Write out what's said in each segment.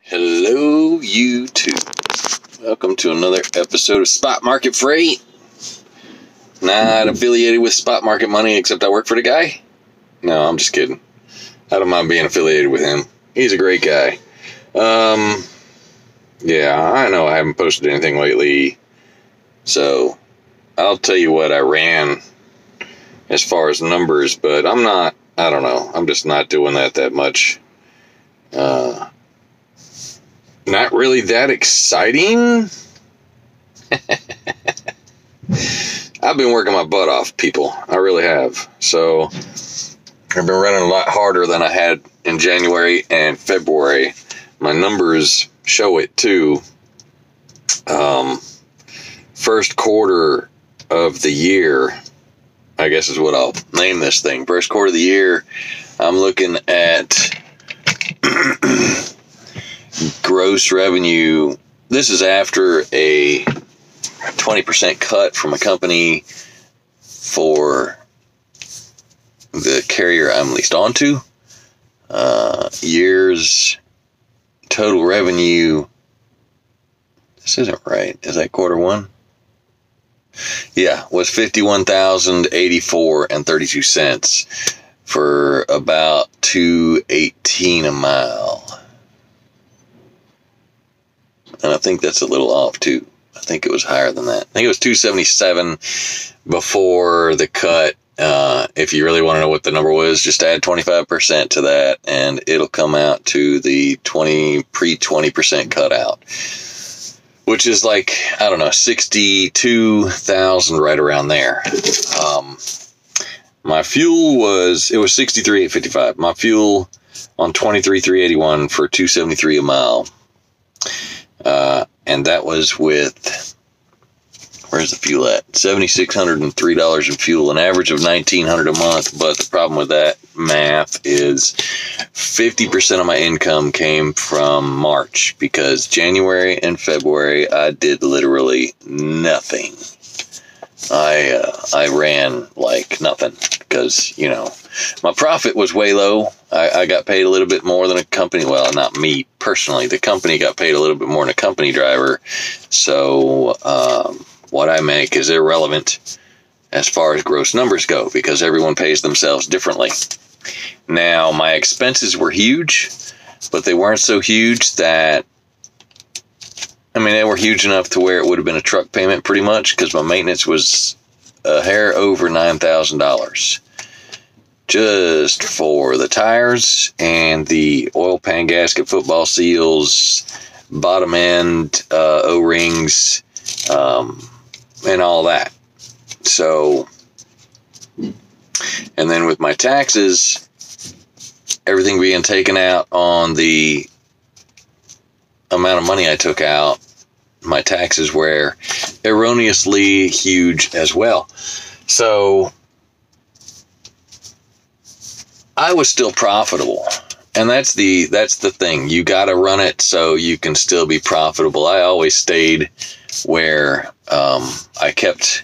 Hello, YouTube. Welcome to another episode of Spot Market Freight. Not affiliated with Spot Market Money, except I work for the guy. No, I'm just kidding. I don't mind being affiliated with him. He's a great guy. Yeah, I know I haven't posted anything lately. So, I'll tell you what I ran as far as numbers, but I don't know. I'm just not doing that much. Not really that exciting. I've been working my butt off, people. I really have. So I've been running a lot harder than I had in January and February. My numbers show it too. First quarter of the year, I guess is what I'll name this thing. First quarter of the year, I'm looking at gross revenue. This is after a 20% cut from a company for the carrier I'm leased onto. Years total revenue. This isn't right. Is that quarter one? Yeah, was $51,084.32 for about $2.18 a mile. And I think that's a little off too. I think it was higher than that. I think it was $277 before the cut. If you really want to know what the number was, just add 25% to that, and it'll come out to the pre-20% cutout, which is like, I don't know, 62,000, right around there. My fuel was 63,855. My fuel on 23,381 for $273 a mile. And that was with, where's the fuel at? $7,603 in fuel, an average of $1,900 a month. But the problem with that math is 50% of my income came from March, because January and February I did literally nothing. I ran like nothing because, my profit was way low. I got paid a little bit more than a company. Well, not me personally. The company got paid a little bit more than a company driver. So what I make is irrelevant as far as gross numbers go, because everyone pays themselves differently. Now, my expenses were huge, but they weren't so huge that, they were huge enough to where it would have been a truck payment pretty much, because my maintenance was a hair over $9,000. Just for the tires and the oil pan gasket, football seals, bottom end O-rings, and all that. So, and then with my taxes, everything being taken out on the amount of money I took out, my taxes were erroneously huge as well. So I was still profitable, and that's the thing. You got to run it so you can still be profitable. I always stayed where I kept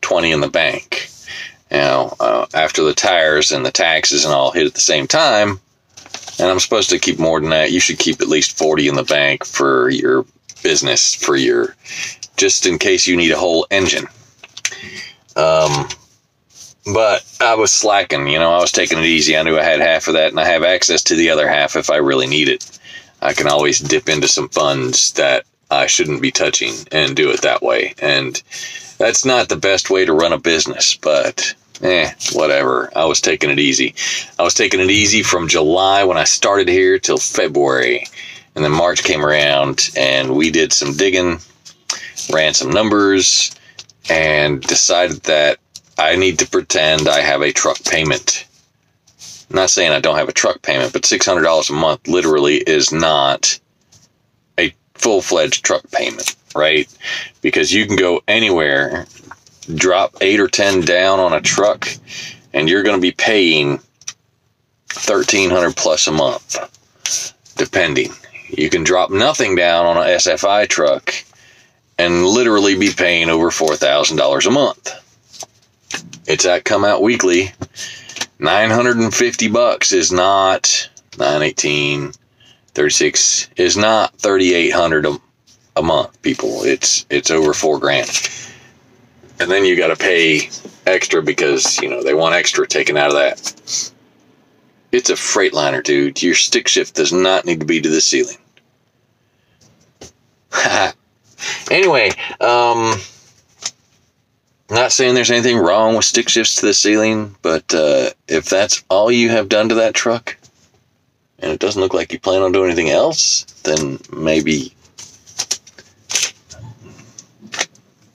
20 in the bank. After the tires and the taxes and all hit at the same time, and I'm supposed to keep more than that. You should keep at least 40 in the bank for your business, just in case you need a whole engine. But I was slacking, I was taking it easy. I knew I had half of that, and I have access to the other half if I really need it. I can always dip into some funds that I shouldn't be touching and do it that way. And that's not the best way to run a business, but whatever. I was taking it easy. I was taking it easy from July when I started here till February. And then March came around and we did some digging, ran some numbers, and decided that I need to pretend I have a truck payment. I'm not saying I don't have a truck payment, but $600 a month literally is not a full-fledged truck payment, right? Because you can go anywhere, drop 8 or 10 down on a truck, and you're going to be paying $1,300 plus a month, depending. You can drop nothing down on an SFI truck and literally be paying over $4,000 a month. It's at Come Out Weekly. $950 is not $918. 36 is not $3,800 a month, people. It's over $4,000. And then you got to pay extra because, they want extra taken out of that. It's a Freightliner, dude. Your stick shift does not need to be to the ceiling. Anyway, not saying there's anything wrong with stick shifts to the ceiling, but if that's all you have done to that truck, and it doesn't look like you plan on doing anything else, then maybe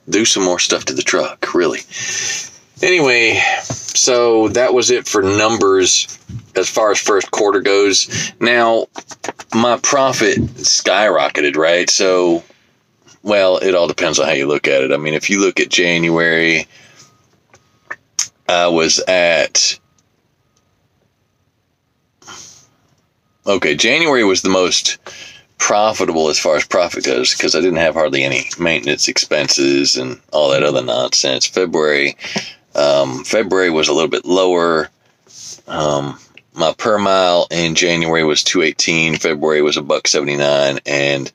do some more stuff to the truck, really. Anyway, so that was it for numbers as far as first quarter goes. Now, my profit skyrocketed, right? So, well, it all depends on how you look at it. I mean, if you look at January, I was at... Okay, January was the most profitable as far as profit goes because I didn't have hardly any maintenance expenses and all that other nonsense. February was a little bit lower. My per mile in January was $2.18, February was $1.79, and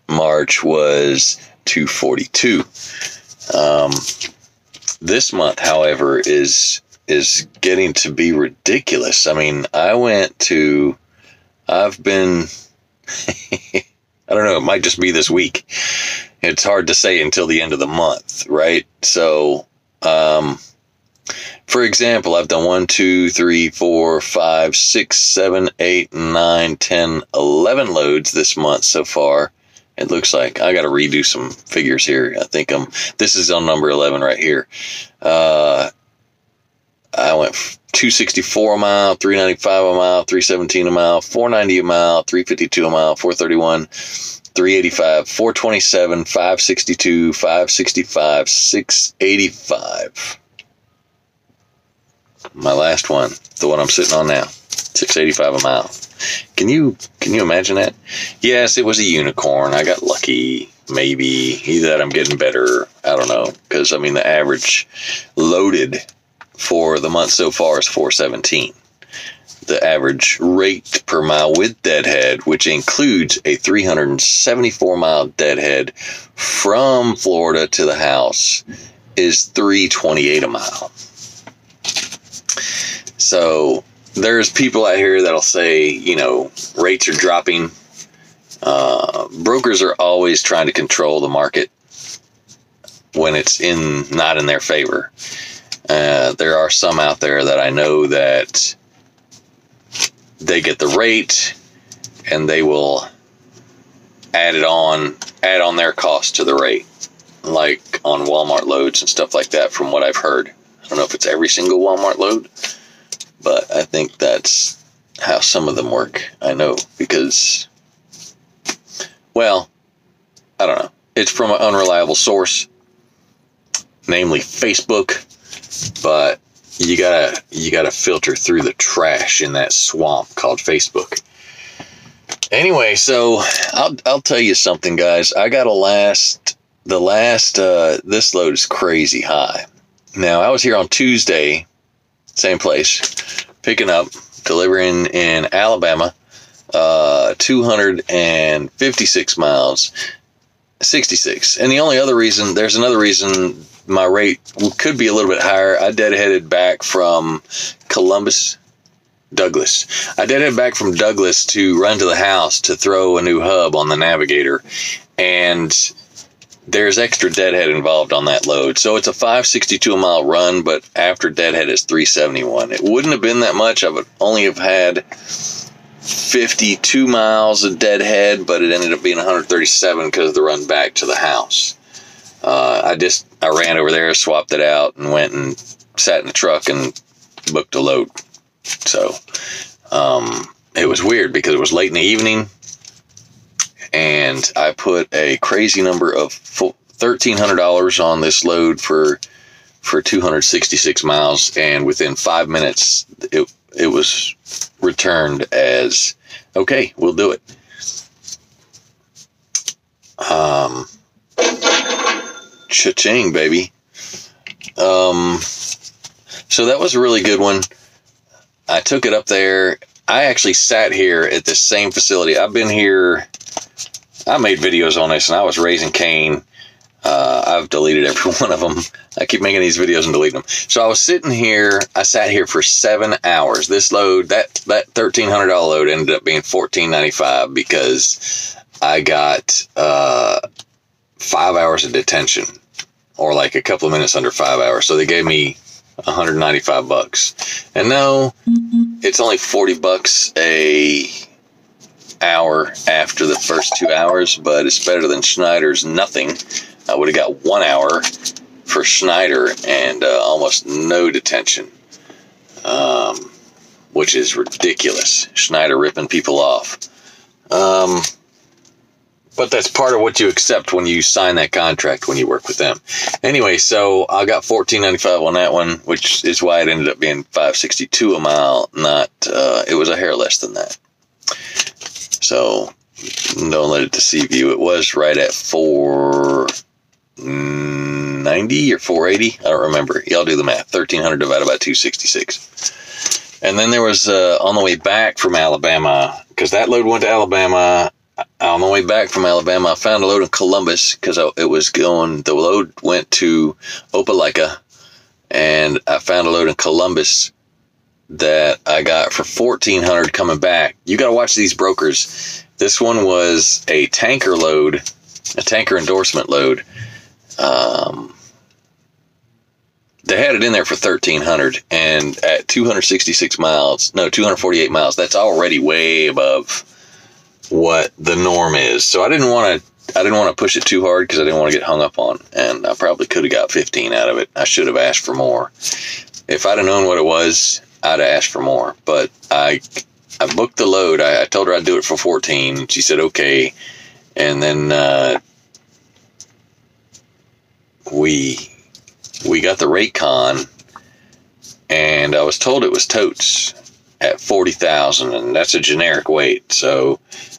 March was $2.42. This month, however, is getting to be ridiculous. I mean, I've been I don't know, it might just be this week. It's hard to say until the end of the month, right? So, for example, I've done 1, 2, 3, 4, 5, 6, 7, 8, 9, 10, 11 loads this month so far. It looks like I got to redo some figures here. I think this is on number 11 right here. I went 264 a mile, 395 a mile, 317 a mile, 490 a mile, 352 a mile, 431, 385, 427, 562, 565, 685. My last one, the one I'm sitting on now, 685 a mile. Can you imagine that? Yes, it was a unicorn. I got lucky. Maybe either that I'm getting better. I don't know. Because, I mean, the average loaded for the month so far is 417. The average rate per mile with deadhead, which includes a 374 mile deadhead from Florida to the house, is 328 a mile. So there's people out here that'll say, rates are dropping. Brokers are always trying to control the market when it's not in their favor. There are some out there that I know that they get the rate and they will add on their cost to the rate, like on Walmart loads and stuff like that, from what I've heard. I don't know if it's every single Walmart load, but I think that's how some of them work. I know because, well, I don't know. It's from an unreliable source, namely Facebook, but you gotta filter through the trash in that swamp called Facebook. Anyway, so I'll tell you something, guys. I got this load is crazy high. Now, I was here on Tuesday, same place, picking up, delivering in Alabama, 256 miles, 66. And there's another reason my rate could be a little bit higher. I deadheaded back from Douglas. I deadheaded back from Douglas to run to the house to throw a new hub on the Navigator. And there's extra deadhead involved on that load. So it's a 562 a mile run, but after deadhead is 371. It wouldn't have been that much. I would only have had 52 miles of deadhead, but it ended up being 137 because of the run back to the house. I ran over there, swapped it out, and went and sat in the truck and booked a load. So it was weird because it was late in the evening, and I put a crazy number of $1,300 on this load for 266 miles, and within 5 minutes, it was returned as, okay, we'll do it. Cha-ching, baby. So that was a really good one. I took it up there. I actually sat here at this same facility. I've been here. I made videos on this, and I was raising cane. I've deleted every one of them. I keep making these videos and deleting them. So I was sitting here. I sat here for 7 hours. This load, that $1,300 load, ended up being $1,495 because I got 5 hours of detention, or like a couple of minutes under 5 hours. So they gave me $195. And no, it's only $40 a hour after the first 2 hours, but it's better than Schneider's nothing. I would have got 1 hour for Schneider and almost no detention, which is ridiculous. Schneider ripping people off. But that's part of what you accept when you sign that contract, when you work with them. Anyway, so I got $14.95 on that one, which is why it ended up being $5.62 a mile. Not, it was a hair less than that. So don't let it deceive you. It was right at $4.90 or $4.80. I don't remember. Y'all do the math. 1,300 divided by 266. And then there was on the way back from Alabama, because that load went to Alabama. On the way back from Alabama, I found a load in Columbus because it was going. The load went to Opelika, and I found a load in Columbus that I got for $1,400 coming back. You got to watch these brokers. This one was a tanker load, a tanker endorsement load. They had it in there for $1,300, and at 248 miles, that's already way above what the norm is. So I didn't want to push it too hard because I didn't want to get hung up on, and I probably could have got 15 out of it. I should have asked for more. If I'd have known what it was, I'd have asked for more. But I booked the load. I told her I'd do it for 14. She said okay, and then we got the Raycon, and I was told it was totes at 40,000, and that's a generic weight. So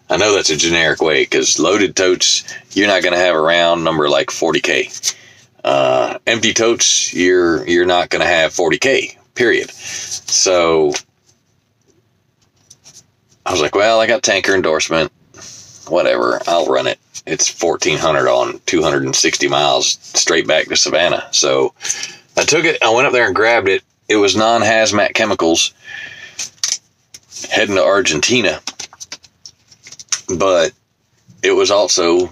I know that's a generic weight because loaded totes, you're not going to have a round number like 40K. Empty totes, you're not going to have 40K, period. So I was like, well, I got tanker endorsement, whatever, I'll run it. It's $1,400 on 260 miles straight back to Savannah. So I took it, I went up there and grabbed it. It was non-hazmat chemicals heading to Argentina, but it was also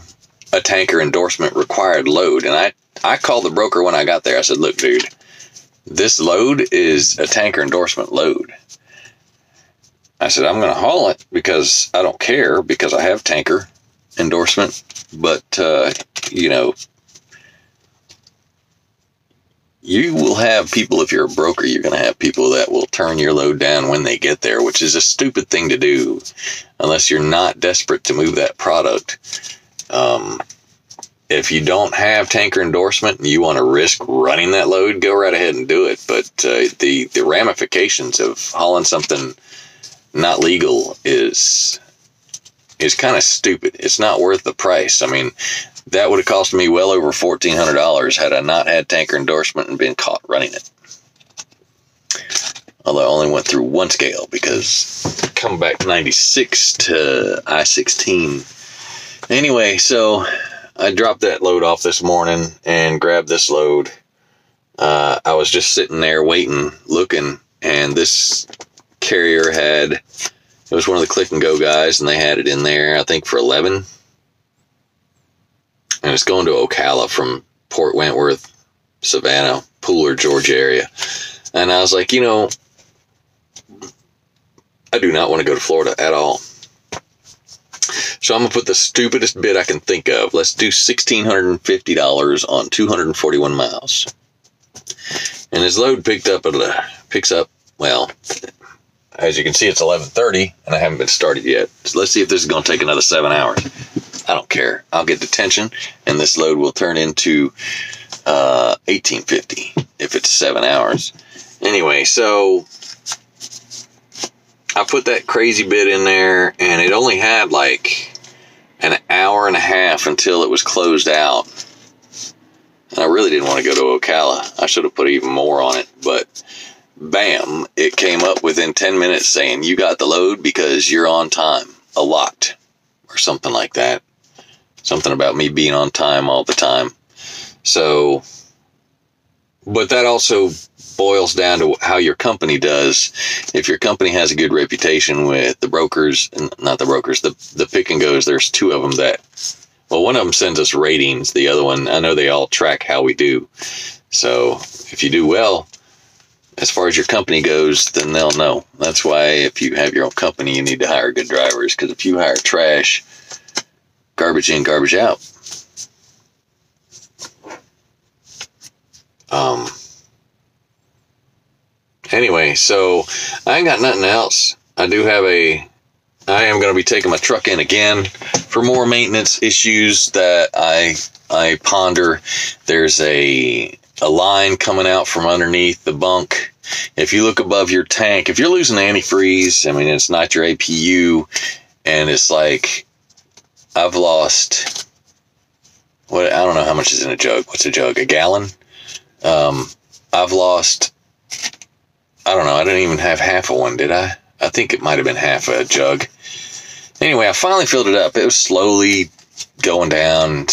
a tanker endorsement required load. And I called the broker when I got there. I said, look, dude, this load is a tanker endorsement load. I said, I'm going to haul it because I don't care, because I have tanker endorsement. But, you will have people, if you're a broker, you're going to have people that will turn your load down when they get there, which is a stupid thing to do unless you're not desperate to move that product. If you don't have tanker endorsement and you want to risk running that load, go right ahead and do it. But the ramifications of hauling something not legal is kind of stupid. It's not worth the price. I mean, that would have cost me well over $1,400 had I not had tanker endorsement and been caught running it. Although I only went through one scale because coming back 96 to I-16. Anyway, so I dropped that load off this morning and grabbed this load. I was just sitting there waiting, looking, and this carrier it was one of the Click and Go guys, and they had it in there, I think, for 11. And it's going to Ocala from Port Wentworth, Savannah, Pooler, Georgia area. And I was like, I do not want to go to Florida at all. So I'm going to put the stupidest bid I can think of. Let's do $1,650 on 241 miles. And his load picks up, well, as you can see, it's 11:30, and I haven't been started yet. So let's see if this is going to take another 7 hours. I don't care. I'll get detention, and this load will turn into $1,850 if it's 7 hours. Anyway, so I put that crazy bid in there, and it only had like an hour and a half until it was closed out. And I really didn't want to go to Ocala. I should have put even more on it, but bam, it came up within 10 minutes saying, you got the load because you're on time a lot, or something like that. Something about me being on time all the time. So, but that also boils down to how your company does. If your company has a good reputation with the brokers, not the brokers, the pick and goes, there's two of them that, well, one of them sends us ratings. The other one, I know they all track how we do. So if you do well, as far as your company goes, then they'll know. That's why if you have your own company, you need to hire good drivers. Because if you hire trash, garbage in, garbage out. Anyway, so I ain't got nothing else. I am going to be taking my truck in again for more maintenance issues that I ponder. There's a line coming out from underneath the bunk. If you look above your tank, if you're losing antifreeze, I mean, it's not your APU, and it's like, I've lost, I don't know how much is in a jug. What's a jug? A gallon? I've lost, I don't know, I didn't even have half of one, did I? I think it might have been half a jug. Anyway, I finally filled it up. It was slowly going down,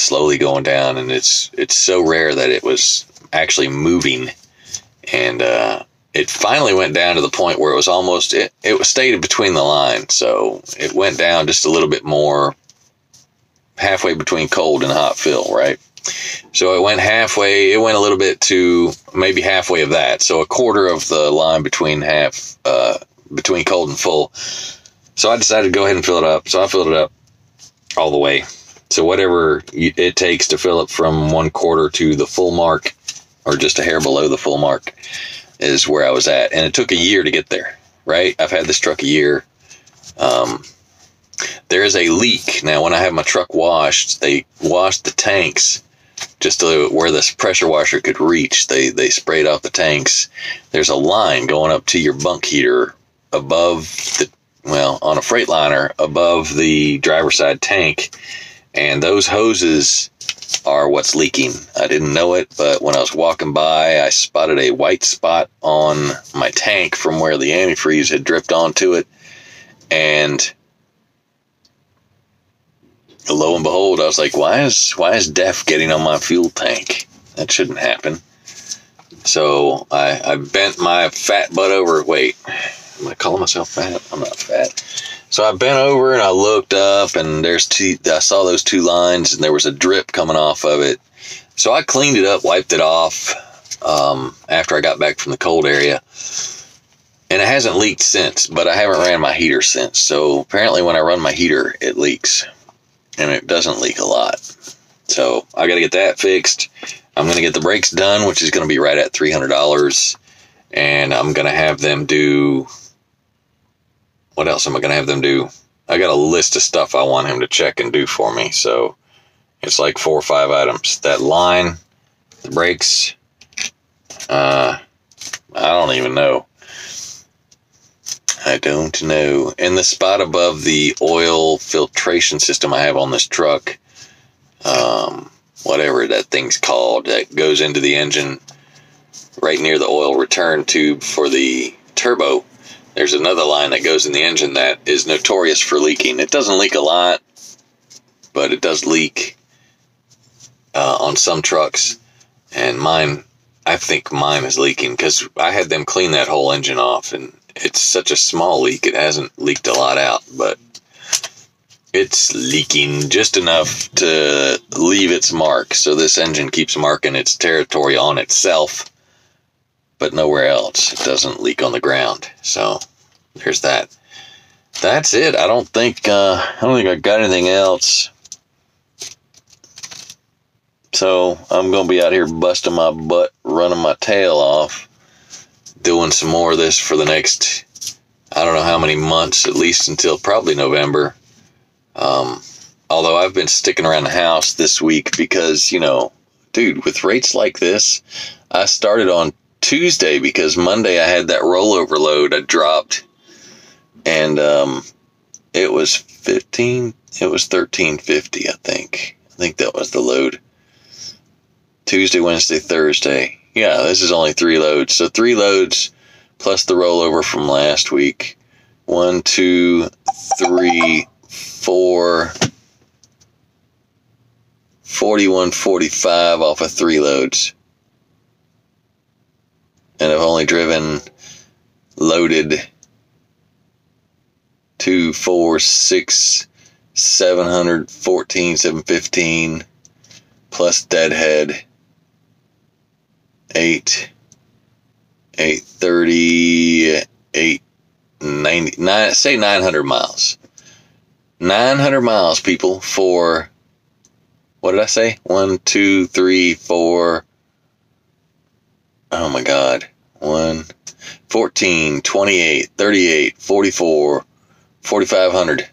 and it's so rare that it was actually moving. And it finally went down to the point where it was almost, it was stayed between the line. So it went down just a little bit more, halfway between cold and hot fill, right? So it went halfway, it went a little bit to maybe halfway of that. So a quarter of the line between between cold and full. So I decided to go ahead and fill it up. So I filled it up all the way. So whatever it takes to fill it from 1/4 to the full mark, or just a hair below the full mark, is where I was at. And it took a year to get there, right? I've had this truck a year. There is a leak. Now, when I have my truck washed, they washed the tanks just to where this pressure washer could reach. They sprayed off the tanks. There's a line going up to your bunk heater above on a Freightliner above the driver's side tank. And those hoses are what's leaking. I didn't know it, but when I was walking by, I spotted a white spot on my tank from where the antifreeze had dripped onto it. And lo and behold, I was like, why is DEF getting on my fuel tank? That shouldn't happen. So I bent my fat butt over. Wait, am I calling myself fat? I'm not fat. So I bent over and I looked up, and I saw those two lines, and there was a drip coming off of it. So I cleaned it up, wiped it off after I got back from the cold area. And it hasn't leaked since, but I haven't ran my heater since. So apparently when I run my heater, it leaks. And it doesn't leak a lot. So I got to get that fixed. I'm going to get the brakes done, which is going to be right at $300. And I'm going to have them do... What else am I going to have them do? I got a list of stuff I want him to check and do for me. So it's like 4 or 5 items. That line, the brakes, I don't even know. I don't know. And the spot above the oil filtration system I have on this truck, whatever that thing's called, that goes into the engine right near the oil return tube for the turbo. There's another line that goes in the engine that is notorious for leaking. It doesn't leak a lot, but it does leak on some trucks. And mine, I think mine is leaking because I had them clean that whole engine off, and it's such a small leak, it hasn't leaked a lot out, but it's leaking just enough to leave its mark. So this engine keeps marking its territory on itself, but nowhere else. It doesn't leak on the ground. So there's that. That's it. I don't think I got anything else. So I'm going to be out here busting my butt, running my tail off, doing some more of this for the next, I don't know how many months, at least until probably November. Although I've been sticking around the house this week because, dude, with rates like this, I started on Tuesday because Monday I had that rollover load I dropped, and it was $13.50, I think. I think that was the load. Tuesday, Wednesday, Thursday. Yeah, this is only 3 loads. So 3 loads plus the rollover from last week. 1, 2, 3, 4, 41, 45 off of 3 loads. And I've only driven loaded 2, 4, 6, 714, 715 plus deadhead 8, 830, 890, say 900 miles. 900 miles, people, for, what did I say? 1, 2, 3, 4, oh my God, 1, 14, 28, 38, 44, 4,500.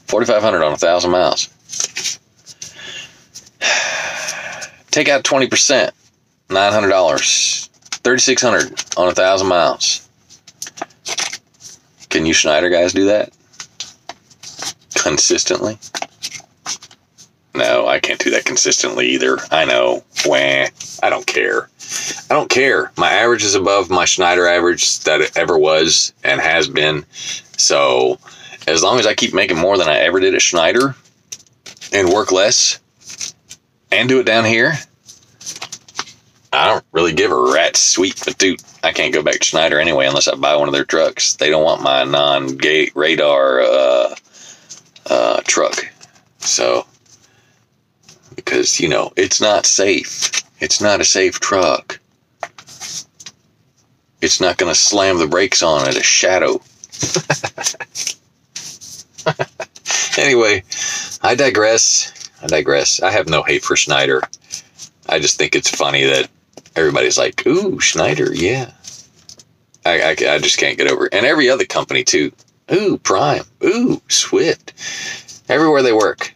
4,500 on 1,000 miles. Take out 20%, $900, 3,600 on 1,000 miles. Can you Schneider guys do that consistently? No, I can't do that consistently either. I know. Wah. I don't care. I don't care. My average is above my Schneider average that it ever was and has been. So as long as I keep making more than I ever did at Schneider and work less and do it down here, I don't really give a rat's sweet patoot. I can't go back to Schneider anyway unless I buy one of their trucks. They don't want my non-gate radar truck. So, because, you know, it's not safe. It's not a safe truck. It's not going to slam the brakes on at a shadow. Anyway, I digress. I have no hate for Schneider. I just think it's funny that everybody's like, ooh, Schneider, yeah. I just can't get over it. And every other company, too. Ooh, Prime. Ooh, Swift. Everywhere they work.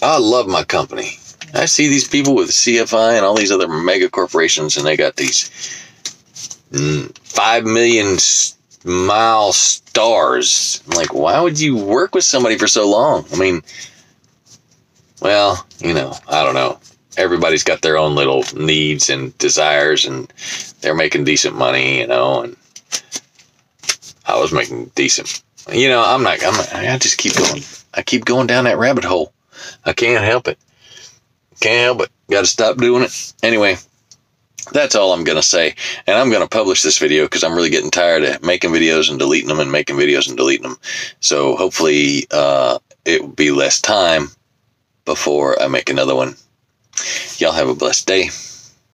I love my company. I see these people with CFI and all these other mega corporations, and they got these 5 million mile stars. I'm like, why would you work with somebody for so long? I mean, well, you know, I don't know. Everybody's got their own little needs and desires, and they're making decent money, you know, and I was making decent. You know, I just keep going. I keep going down that rabbit hole. I can't help it. Can't help it. Got to stop doing it. Anyway, that's all I'm going to say. And I'm going to publish this video because I'm really getting tired of making videos and deleting them and making videos and deleting them. So hopefully it will be less time before I make another one. Y'all have a blessed day.